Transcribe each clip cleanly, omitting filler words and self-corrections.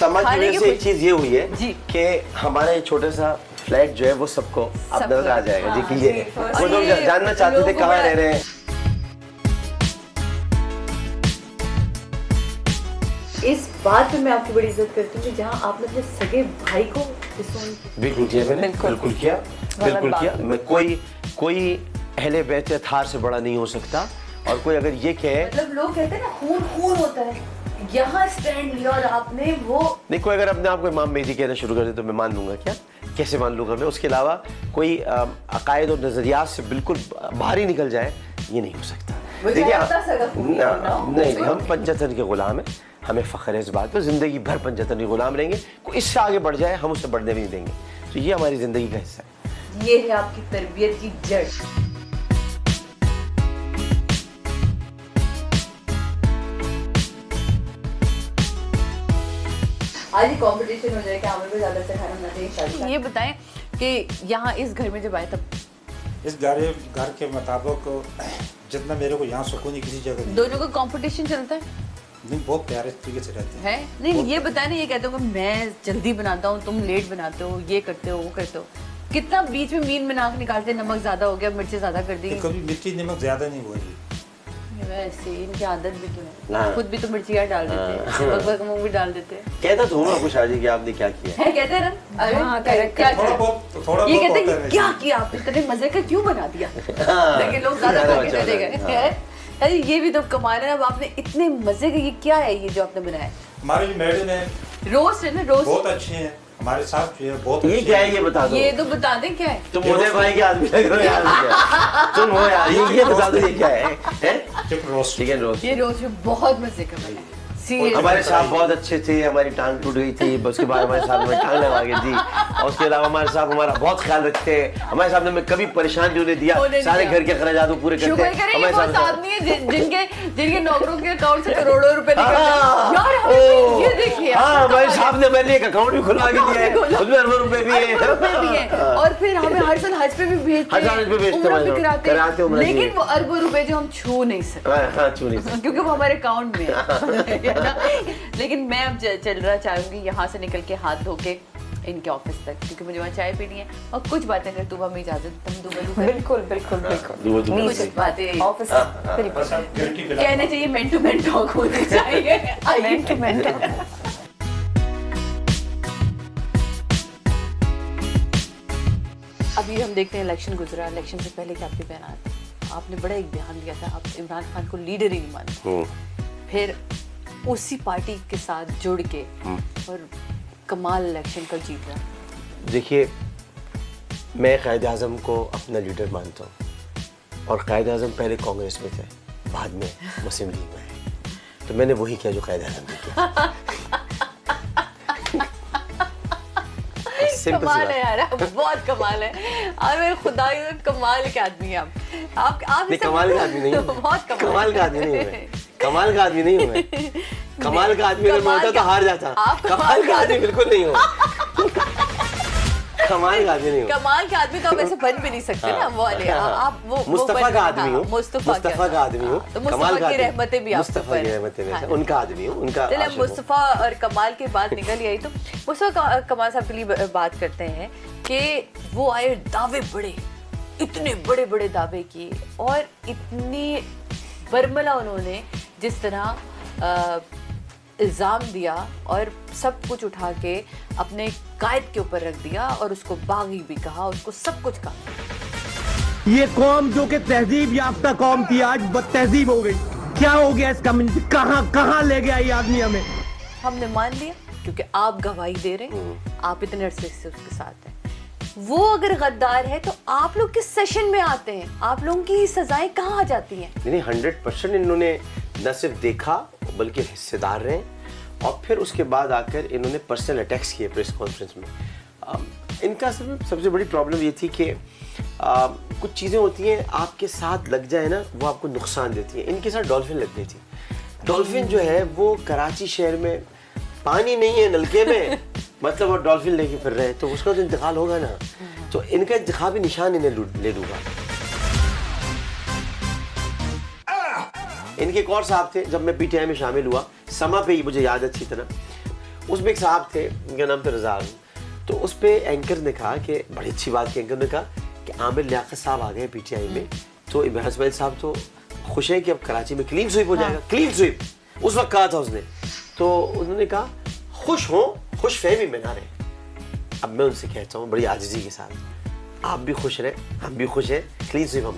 समा की वजह से एक चीज ये हुई है कि हमारा ये छोटा सा फ्लैट जो है वो सबको अब नजर आ जाएगा जी कि ये वो लोग जानना चाहते थे कहाँ रह रहे हैं। इस बात पे मैं आपकी बड़ी इज्जत करती हूँ कि जहाँ आपने अपने सगे भाई को बिल्कुल किया मैंने, बिल्कुल किया। मैं कोई अहले बैत थार से बड़ा नहीं हो सकता। और कोई अगर ये कहे, मतलब लोग कहते हैं ना खून खून होता है, यहाँ स्टैंड लिया और आपने वो नहीं, कोई अगर अपने आप को इमाम मेहदी कहना शुरू कर दे तो मैं मान लूंगा। क्या कैसे मान लूंगा मैं? उसके अलावा कोई अकायद और नजरियात से बिल्कुल बाहर ही निकल जाए, ये नहीं हो सकता। देखिए नहीं, हम पंचतन के गुलाम हैं, हमें फख्र है इस बात पर। जिंदगी भर पंचतन के गुलाम रहेंगे। कोई इससे आगे बढ़ जाए हम उससे बढ़ने भी नहीं देंगे। तो ये हमारी जिंदगी का हिस्सा है। ये है आपकी तरबियत की जड़। आज ही कंपटीशन हो जाए कि आमिर को ज्यादा अच्छा खाना बनाते हैं। ये बताएं कि यहाँ इस घर में जब आए तब इस घर के मुताबिक जितना मेरे को यहाँ सुकून ही किसी जगह नहीं। दोनों का कंपटीशन चलता है? नहीं, बहुत प्यारे तरीके से रहते हैं। नहीं ये बताए ना, ये कहते हो कि मैं जल्दी बनाता हूँ, तुम लेट बनाते हो, ये करते हो वो करते हो। कितना बीच में मीन नाक निकालते, नमक ज्यादा हो गया, मिर्ची ज्यादा कर दी। कभी मिर्ची नमक ज्यादा नहीं हुआ जी। वैसे इनकी आदत भी तो है, खुद भी तो मिर्चियाँ डाल देते हैं, बकबक भी डाल देते हैं। कहता तो हूँ आपको शादी कि आपने क्या किया है, कहते हैं ना। अरे क्या किया? ये कहते हैं क्या किया आपने, इतने मजे का क्यों बना दिया? लेकिन लोग ज्यादा चले गए। अरे ये भी तो कमाल है। अब आपने इतने मजे का, ये क्या है ये जो आपने बनाया? हमारे मैडम है, रोस्ट है ना, रोस्ट बहुत अच्छे हैं हमारे साथ जो है, बहुत ये क्या है ये बता दो। ये तो बता दें क्या है। तुम मोटे भाई के आदमी लग रहे हो यार। तुम हो यार, ये बता दो ये क्या है? Chicken roast. Chicken roast. ये रोस्ट बहुत मजे का बना है। हमारे साहब बहुत अच्छे थे, हमारी टांग टूट गई थी, उसके बाद हमारे साहब हमें टांग लगा के दी। और उसके अलावा हमारे साहब हमारा बहुत ख्याल रखते हैं। हमारे साहब ने हमें कभी परेशान नहीं होने दिया, सारे घर के खर्चात पूरे करते हैं। हमारे साहब नहीं है जिनके नौकरों के अकाउंट से करोड़ों रुपए निकलते हैं। यार ये देखिए, हाँ हमारे साहब ने मैंने एक अकाउंट भी खुलवा के दिया है, उसमें अरबों रुपए भी है। और फिर हमें हर साल हज पे भी भेजते हैं, लेकिन वो अरबों रुपए जो हम छू नहीं सकते क्योंकि वो हमारे अकाउंट में है। लेकिन मैं अब चलना चाहूंगी यहाँ से निकल के हाथ धो के इनके ऑफिस तक, क्योंकि मुझे वहाँ चाय पीनी है और कुछ बातें अगर तू हमें इजाजत तुम दो। बिल्कुल बातें ऑफिस कहने चाहिए, मेन टू मेन टॉक होनी चाहिए। Men to men talk. अभी हम देखते हैं इलेक्शन गुजरा, इलेक्शन से पहले क्या आपके बयान थे? आपने बड़ा एक बयान दिया था, आप इमरान खान को लीडर ही नहीं मानते, फिर उसी पार्टी के साथ जुड़ के और कमाल इलेक्शन का जीत रहा। देखिए, मैं कायद आज़म को अपना लीडर मानता हूँ और कायद आज़म पहले कांग्रेस में थे, बाद में मुस्लिम लीग में है, तो मैंने वही किया जो कायद आज़म ने किया। कमाल है यार, बहुत कमाल है। अरे खुदा कमाल के आदमी है आप नहीं, कमाल का आदमी नहीं हूँ, बहुत कमाल का आदमी नहीं हूँ मैं, कमाल का आदमी नहीं हूँ मैं। कमाल का आदमी अगर मैं होता तो हार जाता। कमाल का आदमी बिल्कुल नहीं हूँ। कमाल का आदमी नहीं हूँ। कमाल के आदमी तो आप ऐसे बन भी नहीं सकते ना, वो वाले आप वो मुस्तफा का आदमी हूँ, मुस्तफा का आदमी हूँ, कमाल की रहमतें भी मुस्तफा की रहमतें में उनका आदमी हूँ, उनका। चलिए मुस्तफा और कमाल की बात निकल आई तो मुस्तफा कमाल साहब के लिए बात करते हैं कि वो आए, दावे बड़े, इतने बड़े बड़े दावे किए और इतनी बरमला उन्होंने जिस तरह इल्ज़ाम दिया और सब कुछ उठा के अपने कायद के ऊपर रख दिया और उसको बागी भी कहा, उसको सब कुछ कहा। ये कौम जो कि तहजीब याफ्ता कौम थी आज बदतहजीब हो गई। क्या हो गया इस कम्युनिटी, कहाँ ले गया ये आदमी हमें? हमने मान लिया क्योंकि आप गवाही दे रहे हैं, आप इतने अरसे से उसके साथ हैं। वो अगर गद्दार है तो आप लोग किस सेशन में आते हैं? आप लोगों की सजाएं कहाँ आ जाती हैं? नहीं, 100% इन्होंने न सिर्फ देखा बल्कि हिस्सेदार रहे और फिर उसके बाद आकर इन्होंने पर्सनल अटैक्स किए प्रेस कॉन्फ्रेंस में। इनका सबसे बड़ी प्रॉब्लम ये थी कि कुछ चीज़ें होती हैं आपके साथ लग जाए ना, वो आपको नुकसान देती है। इनके साथ डॉल्फिन लग गई थी। डॉल्फिन जो है वो कराची शहर में पानी नहीं है नलके में, मतलब वो डॉल्फिन लेके फिर रहे हैं, तो उसका तो इंतकाल होगा ना, तो इनका इंतखाबी निशान इन्हें ले लूँगा। इनके एक और साहब थे, जब मैं पीटीआई में शामिल हुआ, समा पे ही मुझे याद है अच्छी तरह, उसमें एक साहब थे, उनका नाम था रज़ा। तो उस पे एंकर ने कहा कि बड़ी अच्छी बात की, एंकर ने कहा कि आमिर लियाकत साहब आ गए पीटीआई में, तो इमरान इस्माइल साहब तो खुश हैं कि अब कराची में क्लीन स्वीप हो जाएगा। क्लीन स्वीप उस वक्त कहा था उसने। तो उन्होंने कहा खुश हो, खुश फहमी में ना रहे। अब मैं उनसे कहता हूँ बड़ी आजिज़ी के साथ, आप भी खुश रहे, हम भी खुश हैं, क्लीन स्वीप हम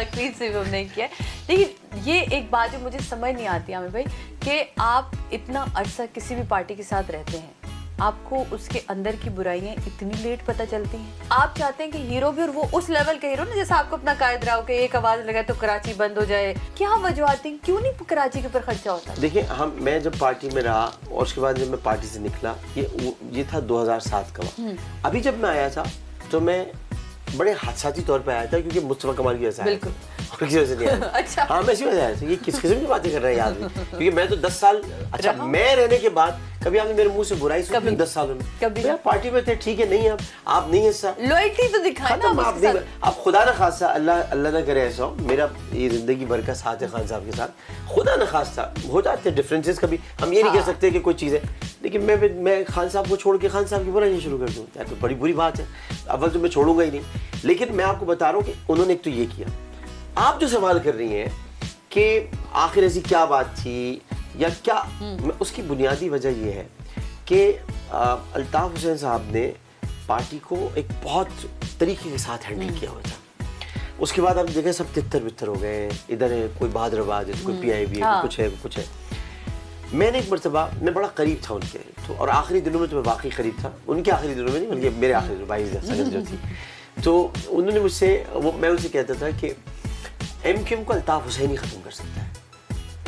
क्लीन स्वीप हमने किया। लेकिन ये एक बात जो मुझे समझ नहीं आती आमिर भाई कि आप इतना अरसा किसी भी पार्टी के साथ रहते हैं, आपको उसके अंदर की बुराइयां इतनी लेट पता चलती हैं। आप चाहते हैं कि हीरो भी, और वो उस लेवल के हीरो ना जैसे आपको अपना कायद रहा हो कि एक आवाज लगाए तो कराची बंद हो जाए, क्या वजूहत हैं, क्यों नहीं कराची के ऊपर खर्चा होता? देखिए मैं जब पार्टी में रहा और उसके बाद जब मैं पार्टी से निकला, ये था 2007 का। अभी जब मैं आया था तो मैं बड़े हादसाती तौर पे आया था, क्योंकि मुस्तफा कमाल की वजह से आया था, और किसी वजह से नहीं आया। अच्छा। हाँ, मैं इसी वजह से आया था। ये किस किस्म की बातें कर रहे हैं आदमी, क्योंकि मैं तो 10 साल अच्छा मैं रहने के बाद कभी आपने मेरे मुंह से बुराई सुनी 10 सालों में? कभी पार्टी में थे, ठीक है, नहीं आप नहीं हिस्सा, लॉयल्टी तो दिखाए ना आप नहीं, आप खुदा न खास्ता, अल्लाह ना करे ऐसा हो, मेरा ये जिंदगी भर का साथ है खान साहब के साथ, खुदा न खास्ता हो जाते हैं डिफरेंसेस कभी, हम ये नहीं कह सकते कि कोई चीज़ है, लेकिन मैं खान साहब को छोड़ के खान साहब की बुराई शुरू कर दूँ तो बड़ी बुरी बात है। अव्वल तो मैं छोड़ूंगा ही नहीं, लेकिन मैं आपको बता रहा हूँ कि उन्होंने एक तो ये किया। आप जो सवाल कर रही हैं कि आखिर ऐसी क्या बात थी या क्या, उसकी बुनियादी वजह यह है कि अल्ताफ हुसैन साहब ने पार्टी को एक बहुत तरीके के साथ हैंडल किया हुआ था। उसके बाद आप देखें सब तितर बितर हो गए, इधर है कोई बहादुराबाद है, कोई PIB है, कुछ है। मैंने एक मरतबा, मैं बड़ा करीब था उनके, तो और आखिरी दिनों में तो मैं वाकई करीब था, उनके आखिरी दिनों में नहीं बल्कि मेरे आखिरी दिनों 22 संगत जो थी, तो उन्होंने मुझसे मैं उनसे कहता था कि MQM को अल्ताफ हुसैन ही ख़त्म कर सकता है,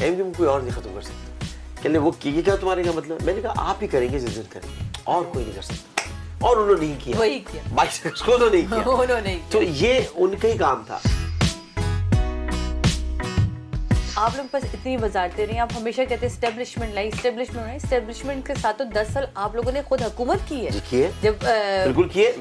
MQM कोई और नहीं ख़त्म कर सकता। कहने वो की क्या तुम्हारे का मतलब? मैंने कहा आप ही करेंगे जिस दिन करेंगे, और कोई नहीं कर सकता, और उन्होंने नहीं किया, वही किया, 22 को उन्होंने नहीं किया। तो ये उनका ही काम था। आप लोग बस इतनी वजारतें रही, आप हमेशा कहते हैं एस्टेब्लिशमेंट के साथ तो 10 साल आप लोगों ने खुद हुकूमत की है। किए, जब बिल्कुल किए,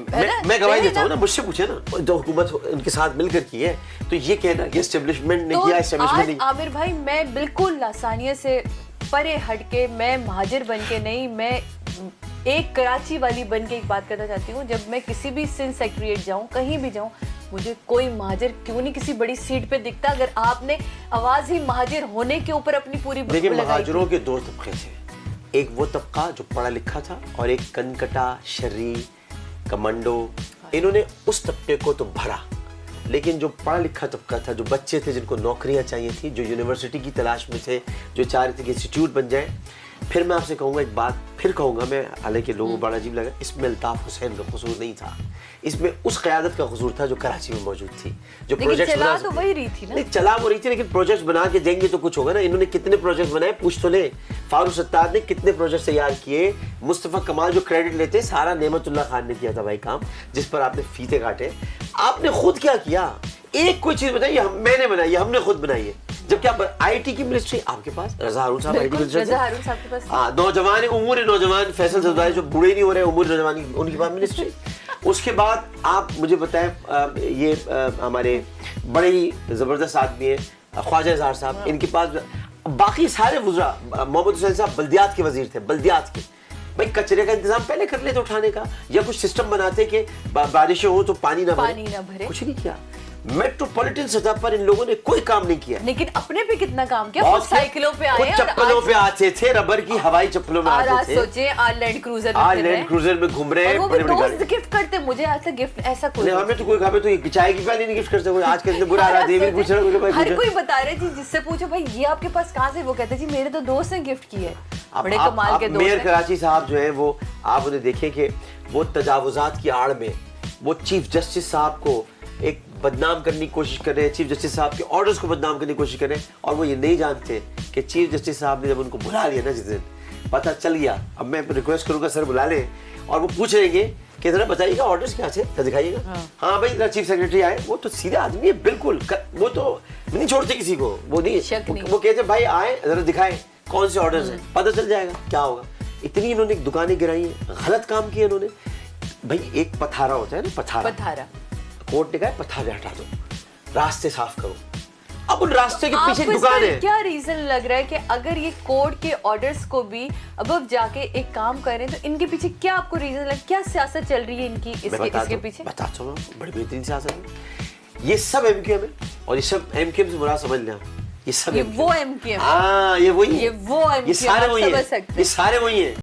मैं गवाही देता हूँ ना, मुझसे पूछे ना, जो हुकूमत उनके साथ मिलकर की है, तो ये कहना कि एस्टेब्लिशमेंट ने किया, एस्टेब्लिशमेंट नहीं। आमिर भाई मैं बिल्कुल लासानिया से परे हटके, मैं महाजिर बन के नहीं, मैं एक कराची वाली बन के एक बात करना चाहती हूँ। जब मैं किसी भी सिंध सेक्रेटरीट जाऊँ, कहीं भी जाऊँ, मुझे कोई महाजिर क्यों नहीं किसी बड़ी सीट पे दिखता, अगर आपने आवाज ही महाजिर होने के ऊपर अपनी पूरी देखिए, महाजिरों के 2 तबके थे, एक वो तबका जो पढ़ा लिखा था और एक कनकटा, शर्री, कमांडो। इन्होंने उस तबके को तो भरा, लेकिन जो पढ़ा लिखा तबका था, जो बच्चे थे जिनको नौकरियां चाहिए थी, जो यूनिवर्सिटी की तलाश में थे, जो चाह रहे थे कि इंस्टीट्यूट बन जाए। फिर मैं आपसे कहूँगा एक बात, फिर कहूँगा मैं, हालांकि लोगों को बड़ा अजीब लगा, इसमें अल्ताफ हुसैन का कसूर नहीं था, इसमें उस क़यादत का कसूर था जो कराची में मौजूद थी, जो प्रोजेक्ट चला तो वही रही थी ना। नहीं, चला वो रही थी, लेकिन प्रोजेक्ट बना के देंगे तो कुछ होगा ना। इन्होंने कितने प्रोजेक्ट बनाए पूछ तो ले। फारूक सत्तार ने कितने प्रोजेक्ट तैयार किए, मुस्तफ़ा कमाल जो क्रेडिट लेते सारा नेमतुल्लाह खान ने किया था भाई काम, जिस पर आपने फीते काटे। आपने खुद क्या किया? एक कोई चीज बताइए, मैंने बनाई है, हमने खुद बनाई है। जब क्या IT की मिनिस्ट्री आपके पास, रज़ा हारून साहब IT मिनिस्टर, रज़ा हारून साहब के पास, हाँ, नौजवान उमूर नौजवान फैसल सरदारी जो बूढ़े नहीं हो रहे, उमूर नौजवान उनके पास मिनिस्ट्री। उसके बाद आप मुझे बताएं, ये हमारे बड़े ही जबरदस्त आदमी है ख्वाजा इज़हार साहब, इनके पास बाकी सारे वज़रा, मोहम्मद हुसैन साहब बल्दियात के वजीर थे, बल्दियात के। भाई कचरे का इंतजाम पहले कर लेते उठाने का, या कुछ सिस्टम बनाते कि बारिशें हो तो पानी ना भरे। कुछ नहीं किया। मेट्रोपॉलिटन सतह पर इन लोगों ने कोई काम नहीं किया, लेकिन अपने पे कितना काम किया। साइकिलों पे आए, चप्पलों पे आते थे, रबर की हवाई चप्पलों में आते थे। सोचिए आज लैंड क्रूजर में घूम रहे हैं, बड़े बड़े गिफ्ट करते। मुझे आज तक गिफ्ट ऐसा कोई हमें तो कोई चाय की प्याली नहीं गिफ्ट कर सकते। आज के बुरा हाल है, पूछ रहा हर कोई बता रहे जी, जिससे पूछो भाई ये आपके पास कहाँ से, वो कहते जी मेरे तो दोस्त ने गिफ्ट किए। बड़े कमाल के दोस्त। मेयर कराची साहब जो है वो, आप उन्हें देखें कि वो तजावुजात की आड़ में वो चीफ जस्टिस साहब को एक बदनाम करने की कोशिश कर रहे हैं, चीफ जस्टिस साहब के ऑर्डर्स को बदनाम करने की कोशिश कर रहे हैं, और वो ये नहीं जानते कि चीफ जस्टिस साहब ने जब उनको बुला लिया ना, जिस दिन पता चल गया, अब मैं रिक्वेस्ट करूंगा सर बुला लें, और वो पूछ रहेंगे कि जरा बताइएगा ऑर्डर्स क्या थे, दिखाइएगा। हाँ भाई, चीफ सेक्रेटरी आए, वो तो सीधे आदमी है बिल्कुल, वो तो नहीं छोड़ते किसी को, वो नहीं, वो कहते भाई आए जरा दिखाए कौन से ऑर्डर्स हैं, पता चल जाएगा क्या होगा। इतनी इन्होंने दुकानें गिराई हैं, गलत काम किए इन्होंने। भाई एक पथारा होता है ना, पथारा कोर्ट ने कहा पथारे हटा दो, रास्ते साफ करो, अब उन रास्ते के पीछे दुकान है। क्या रीजन लग रहा है कि अगर ये कोर्ट के ऑर्डर्स को भी अब जाके एक काम करें तो इनके पीछे क्या आपको रीजन लग, क्या सियासत चल रही है इनकी इसके पीछे? बताता हूँ, बड़ी बेहतरीन सियासत है। ये सब एमक्यूएम है और ये सब एमक्यूएम से बुरा समझ लें, ये सब वो एमक्यूएम, हाँ ये वही है, ये वो एमक्यूएम, ये सारे वही हैं, ये सारे वही हैं।